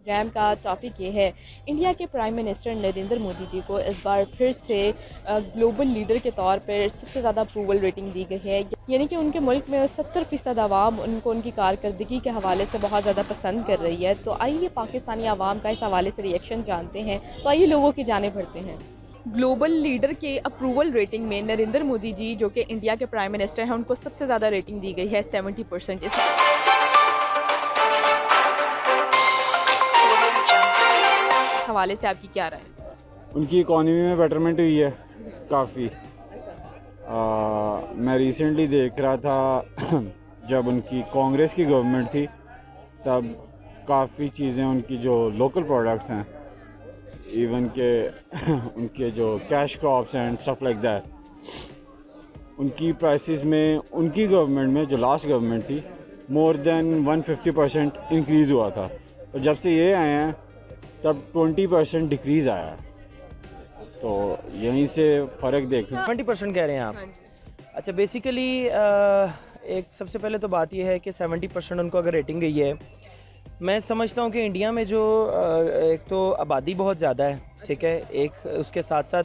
Programme का topic ये है, इंडिया के प्राइम मिनिस्टर नरेंद्र मोदी जी को इस बार फिर से ग्लोबल लीडर के तौर पर सबसे ज़्यादा अप्रूवल रेटिंग दी गई है। यानी कि उनके मुल्क में 70% आवाम उनको उनकी कारकर्दगी के हवाले से बहुत ज़्यादा पसंद कर रही है। तो आइए पाकिस्तानी आवाम का इस हवाले से रिएक्शन जानते हैं। तो आइए लोगों की जाने बढ़ते हैं। ग्लोबल लीडर के अप्रूवल रेटिंग में नरेंद्र मोदी जी जो कि इंडिया के प्राइम मिनिस्टर हैं, उनको सबसे ज़्यादा रेटिंग दी गई है 70%। इस हवाले से आपकी क्या राय है? उनकी इकॉनमी में बेटरमेंट हुई है काफ़ी। मैं रिसेंटली देख रहा था जब उनकी कांग्रेस की गवर्नमेंट थी तब काफ़ी चीज़ें उनकी जो लोकल प्रोडक्ट्स हैं, इवन के उनके जो कैश क्रॉप्स हैं एंड स्टफ लाइक दैट, उनकी प्राइसेस में उनकी गवर्नमेंट में जो लास्ट गवर्नमेंट थी मोर देन 150% इंक्रीज़ हुआ था। और जब से ये आए हैं तब 20% डिक्रीज़ आया है। तो यहीं से फ़र्क देखें। 70% कह रहे हैं आप? हाँ जी। अच्छा, बेसिकली एक सबसे पहले तो बात यह है कि 70% उनको अगर रेटिंग गई है, मैं समझता हूँ कि इंडिया में जो एक तो आबादी बहुत ज़्यादा है, ठीक है, एक उसके साथ साथ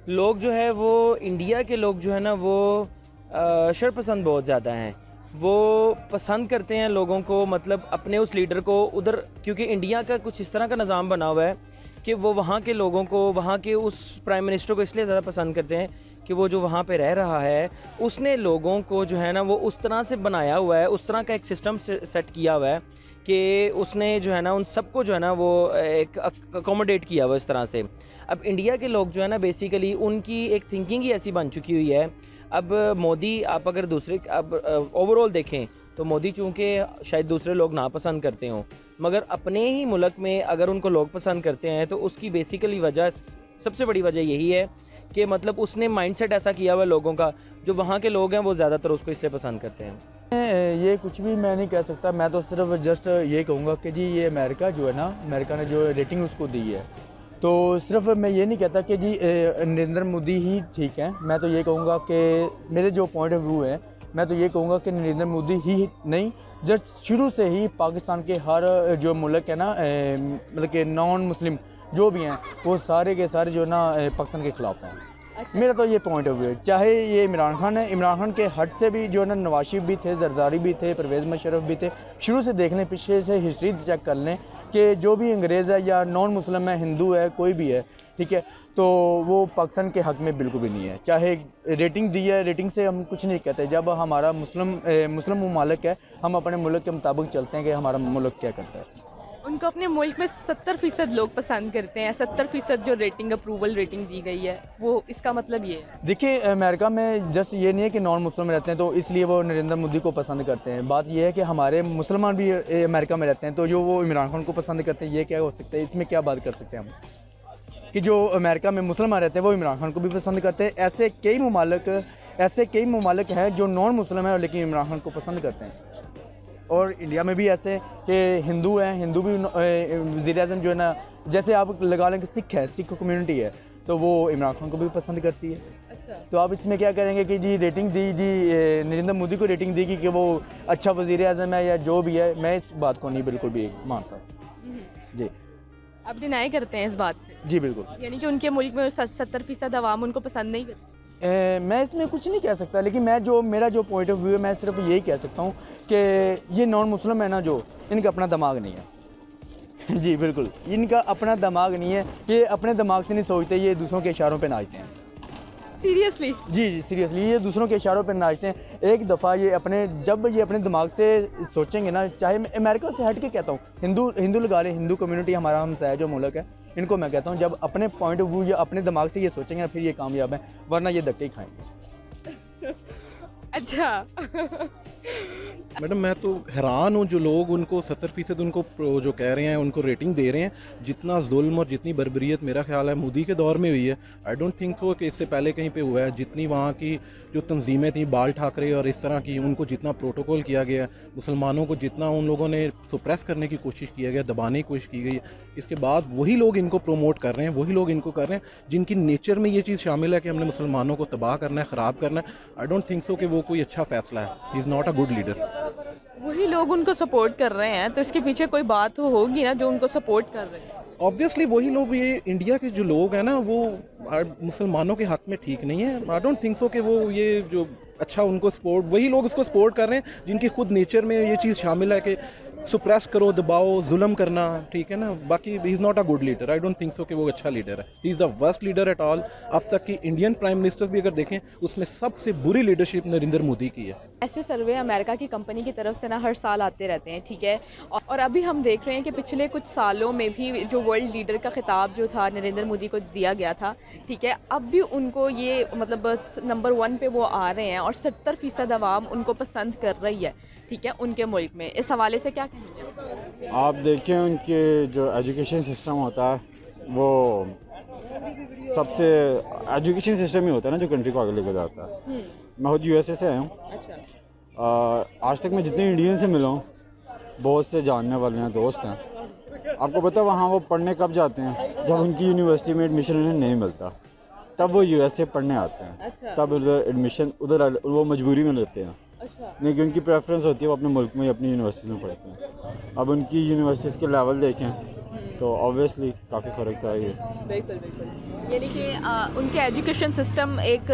लोग जो है वो इंडिया के लोग जो है ना वो शरपसंद बहुत ज़्यादा हैं। वो पसंद करते हैं लोगों को, मतलब अपने उस लीडर को उधर, क्योंकि इंडिया का कुछ इस तरह का निज़ाम बना हुआ है कि वो वहाँ के लोगों को, वहाँ के उस प्राइम मिनिस्टर को इसलिए ज़्यादा पसंद करते हैं कि वो जो वहाँ पे रह रहा है उसने लोगों को जो है ना वो उस तरह से बनाया हुआ है, उस तरह का एक सिस्टम सेट किया हुआ है कि उसने जो है ना उन सबको जो है ना वो एक अकोमोडेट किया हुआ इस तरह से। अब इंडिया के लोग जो है ना बेसिकली उनकी एक थिंकिंग ही ऐसी बन चुकी हुई है। अब मोदी, आप अगर दूसरे अब ओवरऑल देखें तो मोदी चूँकि शायद दूसरे लोग नापसंद करते हों, मगर अपने ही मुल्क में अगर उनको लोग पसंद करते हैं तो उसकी बेसिकली वजह, सबसे बड़ी वजह यही है कि मतलब उसने माइंडसेट ऐसा किया हुआ लोगों का, जो वहाँ के लोग हैं वो ज़्यादातर उसको इसलिए पसंद करते हैं। ये कुछ भी मैं नहीं कह सकता। मैं तो सिर्फ जस्ट ये कहूँगा कि जी ये अमेरिका जो है ना, अमेरिका ने जो रेटिंग उसको दी है, तो सिर्फ मैं ये नहीं कहता कि जी नरेंद्र मोदी ही ठीक है। मैं तो ये कहूँगा कि मेरे जो पॉइंट ऑफ व्यू है, मैं तो ये कहूँगा कि नरेंद्र मोदी ही नहीं, जस्ट शुरू से ही पाकिस्तान के हर जो मुल्क है ना, मतलब कि नॉन मुस्लिम जो भी हैं वो सारे के सारे जो ना पाकिस्तान के ख़िलाफ़ हैं। अच्छा। मेरा तो ये पॉइंट ऑफ व्यू है। चाहे ये इमरान खान है, इमरान खान के हट से भी जो है ना नवाज शरीफ भी थे, जरदारी भी थे, परवेज़ मुशर्रफ भी थे। शुरू से देख लें, पीछे से हिस्ट्री चेक कर लें कि जो भी अंग्रेज़ है या नॉन मुस्लिम है, हिंदू है, कोई भी है, ठीक है, तो वो पाकिस्तान के हक़ में बिल्कुल भी नहीं है। चाहे रेटिंग दी है, रेटिंग से हम कुछ नहीं कहते। जब हमारा मुस्लिम मुमालिक है, हम अपने मुल्क के मुताबिक चलते हैं कि हमारा मुल्क क्या करता है। उनको अपने मुल्क में 70% लोग पसंद करते हैं। 70% जो रेटिंग अप्रूवल रेटिंग दी गई है, वो इसका मतलब ये है। देखिए, अमेरिका में जस्ट ये नहीं है कि नॉन मुस्लिम रहते हैं तो इसलिए वो नरेंद्र मोदी को पसंद करते हैं। बात ये है कि हमारे मुसलमान भी अमेरिका में रहते हैं, तो जो वो इमरान खान को पसंद करते हैं, ये क्या हो सकता है? इसमें क्या बात कर सकते हैं हम कि जो अमेरिका में मुसलमान रहते हैं वो इमरान खान को भी पसंद करते हैं। ऐसे कई ममालिक हैं जो नॉन मुस्लिम हैं लेकिन इमरान खान को पसंद करते हैं। और इंडिया में भी ऐसे कि हिंदू हैं, हिंदू भी वज़ीर-ए-आज़म जो है ना, जैसे आप लगा लें कि सिख है, सिख कम्युनिटी है, तो वो इमरान खान को भी पसंद करती है। अच्छा। तो आप इसमें क्या करेंगे कि जी रेटिंग दी जी नरेंद्र मोदी को रेटिंग दी कि वो अच्छा वज़ीर-ए-आज़म है या जो भी है, मैं इस बात को नहीं बिल्कुल भी मानता जी। आप डिनाई करते हैं इस बात से? जी बिल्कुल। यानी कि उनके मुल्क में 70% आवाम उनको पसंद नहीं करती। मैं इसमें कुछ नहीं कह सकता, लेकिन मेरा जो पॉइंट ऑफ व्यू है, मैं सिर्फ यही कह सकता हूँ कि ये नॉन मुस्लिम है ना, जो इनका अपना दिमाग नहीं है जी बिल्कुल, इनका अपना दिमाग नहीं है। ये अपने दिमाग से नहीं सोचते, ये दूसरों के इशारों पे नाचते हैं। सीरियसली? जी सीरियसली, ये दूसरों के इशारों पे नाचते हैं। एक दफ़ा जब ये अपने दिमाग से सोचेंगे ना, चाहे मैं अमेरिका से हट के कहता हूँ, हिंदू लगा लें, हिंदू कम्युनिटी हमारा हमसाया जो मुल्क है, इनको मैं कहता हूँ जब अपने पॉइंट ऑफ व्यू या अपने दिमाग से ये सोचेंगे ना, फिर ये कामयाब हैं, वरना ये धक्के ही खाएंगे। अच्छा। मैडम, मैं तो हैरान हूँ जो लोग उनको 70% उनको जो कह रहे हैं उनको रेटिंग दे रहे हैं। जितना जुल्म और जितनी बर्बरियत मेरा ख्याल है मोदी के दौर में हुई है, आई डोंट थिंक तो कि इससे पहले कहीं पे हुआ है। जितनी वहाँ की जो तंजीमें थी, बाल ठाकरे और इस तरह की, उनको जितना प्रोटोकॉल किया गया, मुसलमानों को जितना उन लोगों ने सुप्रेस करने की कोशिश किया गया, दबाने की कोशिश की गई, इसके बाद वही लोग इनको प्रोमोट कर रहे हैं, वही लोग इनको कर रहे हैं जिनकी नेचर में ये चीज़ शामिल है कि हमने मुसलमानों को तबाह करना है, ख़राब करना है। आई डोंट थिंक सो कि वो कोई अच्छा फ़ैसला है। He is not a good leader. वही लोग उनको सपोर्ट कर रहे हैं, तो इसके पीछे कोई बात तो होगी ना जो उनको सपोर्ट कर रहे हैं। ऑब्वियसली वही लोग, ये इंडिया के जो लोग हैं ना वो मुसलमानों के हक में ठीक नहीं है। आई डोंट थिंक सो कि वो ये जो अच्छा उनको सपोर्ट, वही लोग उसको सपोर्ट कर रहे हैं जिनकी खुद नेचर में ये चीज़ शामिल है कि सुप्रेस करो, दबाओ, जुल्म करना, ठीक है ना। बाकी he is not a good leader, I don't think so कि वो अच्छा लीडर है। He is the worst leader at all. अब तक की इंडियन प्राइम मिनिस्टर्स भी अगर देखें उसमें सबसे बुरी लीडरशिप नरेंद्र मोदी की है। ऐसे सर्वे अमेरिका की कंपनी की तरफ से ना हर साल आते रहते हैं, ठीक है। और अभी हम देख रहे हैं कि पिछले कुछ सालों में भी जो वर्ल्ड लीडर का खिताब जो था नरेंद्र मोदी को दिया गया था, ठीक है, अब भी उनको ये मतलब नंबर 1 पे वो आ रहे हैं और 70% आवाम उनको पसंद कर रही है, ठीक है, उनके मुल्क में। इस हवाले से क्या कहेंगे आप देखें उनके जो एजुकेशन सिस्टम होता है वो सबसे, एजुकेशन सिस्टम ही होता है ना जो कंट्री को आगे लेकर जाता है। मैं खुद यूएसए से आया हूँ। अच्छा। आज तक मैं जितने इंडियन से मिला हूँ, बहुत से जानने वाले हैं, दोस्त हैं। आपको पता है वहाँ वो पढ़ने कब जाते हैं? जब उनकी यूनिवर्सिटी में एडमिशन उन्हें नहीं मिलता, तब वो यूएसए पढ़ने आते हैं। अच्छा। तब उधर एडमिशन उधर वो मजबूरी में लेते हैं। अच्छा। नहीं कि उनकी प्रेफरेंस होती है वो अपने मुल्क में अपनी यूनिवर्सिटी में पढ़ते हैं। अब उनकी यूनिवर्सिटीज़ के लेवल देखें तो ऑब्वियसली काफ़ी फ़र्क था ये। बिल्कुल बिल्कुल, यानी कि उनके एजुकेशन सिस्टम एक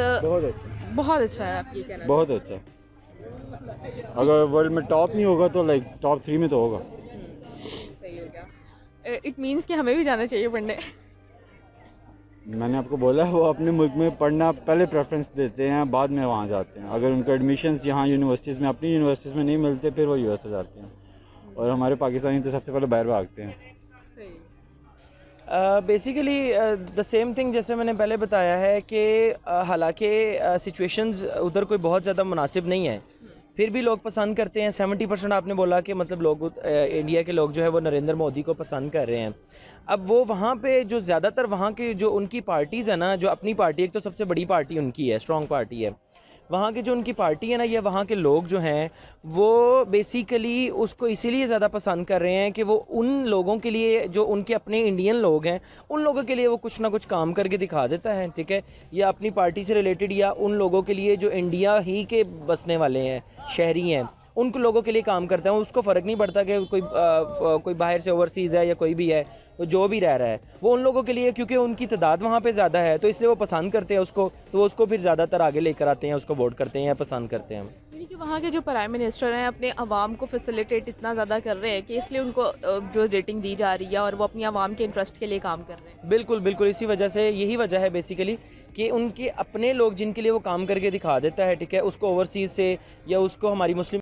बहुत अच्छा है, आप ये कहना बहुत अच्छा है। अगर वर्ल्ड में टॉप नहीं होगा तो लाइक टॉप 3 में तो होगा। सही हो गया। इट मीन्स कि हमें भी जाना चाहिए पढ़ने। मैंने आपको बोला वो अपने मुल्क में पढ़ना पहले प्रेफरेंस देते हैं, बाद में वहाँ जाते हैं। अगर उनका एडमिशन्स यहाँ यूनिवर्सिटीज़ में, अपनी यूनिवर्सिटीज़ में नहीं मिलते, फिर वो यूएस जाते हैं। और हमारे पाकिस्तानी तो सबसे पहले बाहर भागते हैं। बेसिकली द सेम थिंग जैसे मैंने पहले बताया है कि हालांकि सिचुएशंस उधर कोई बहुत ज़्यादा मुनासिब नहीं है, फिर भी लोग पसंद करते हैं। 70% आपने बोला कि मतलब लोग इंडिया के लोग जो है वो नरेंद्र मोदी को पसंद कर रहे हैं। अब वो वहाँ पे जो ज़्यादातर वहाँ की जो उनकी पार्टीज़ है ना, जो अपनी पार्टी, एक तो सबसे बड़ी पार्टी उनकी है, स्ट्रॉन्ग पार्टी है, वहाँ की जो उनकी पार्टी है ना, ये वहाँ के लोग जो हैं वो बेसिकली उसको इसीलिए ज़्यादा पसंद कर रहे हैं कि वो उन लोगों के लिए जो उनके अपने इंडियन लोग हैं, उन लोगों के लिए वो कुछ ना कुछ काम करके दिखा देता है, ठीक है, या अपनी पार्टी से रिलेटेड, या उन लोगों के लिए जो इंडिया ही के बसने वाले हैं, शहरी हैं, उन लोगों के लिए काम करता है। उसको फ़र्क नहीं पड़ता कि कोई बाहर से ओवरसीज़ है या कोई भी है, तो जो भी रह रहा है वो उन लोगों के लिए, क्योंकि उनकी तादाद वहाँ पे ज़्यादा है तो इसलिए वो पसंद करते हैं उसको, तो वो उसको फिर ज़्यादातर आगे लेकर आते हैं, उसको वोट करते हैं या पसंद करते हैं। यानी कि वहाँ के जो प्राइम मिनिस्टर हैं अपने आवाम को फैसिलिटेट इतना ज़्यादा कर रहे हैं कि इसलिए उनको जो रेटिंग दी जा रही है और वो अपनी आवाम के इंटरेस्ट के लिए काम कर रहे हैं। बिल्कुल बिल्कुल, इसी वजह से, यही वजह है बेसिकली कि उनके अपने लोग जिनके लिए वो काम करके दिखा देता है, ठीक है, उसको ओवरसीज़ से या उसको हमारी मुस्लिम